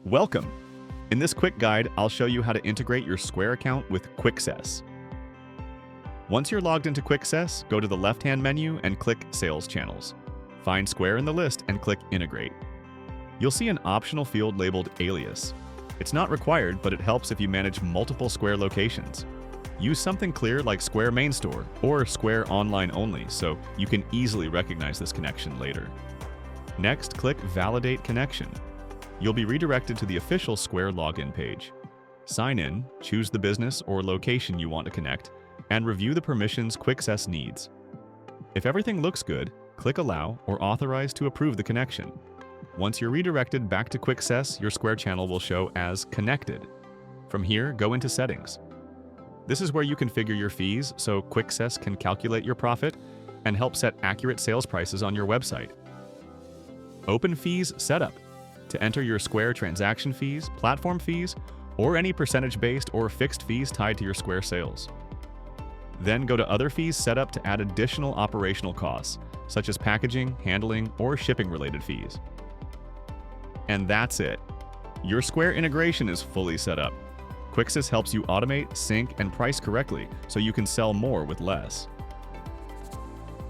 Welcome! In this quick guide, I'll show you how to integrate your Square account with Quixess. Once you're logged into Quixess, go to the left-hand menu and click Sales Channels. Find Square in the list and click Integrate. You'll see an optional field labeled Alias. It's not required, but it helps if you manage multiple Square locations. Use something clear like Square Main Store or Square Online Only so you can easily recognize this connection later. Next, click Validate Connection. You'll be redirected to the official Square login page. Sign in, choose the business or location you want to connect, and review the permissions Quixess needs. If everything looks good, click Allow or Authorize to approve the connection. Once you're redirected back to Quixess, your Square channel will show as Connected. From here, go into Settings. This is where you configure your fees so Quixess can calculate your profit and help set accurate sales prices on your website. Open Fees Setup to enter your Square transaction fees, platform fees, or any percentage-based or fixed fees tied to your Square sales. Then go to Other Fees Setup to add additional operational costs, such as packaging, handling, or shipping-related fees. And that's it. Your Square integration is fully set up. Quixess helps you automate, sync, and price correctly so you can sell more with less.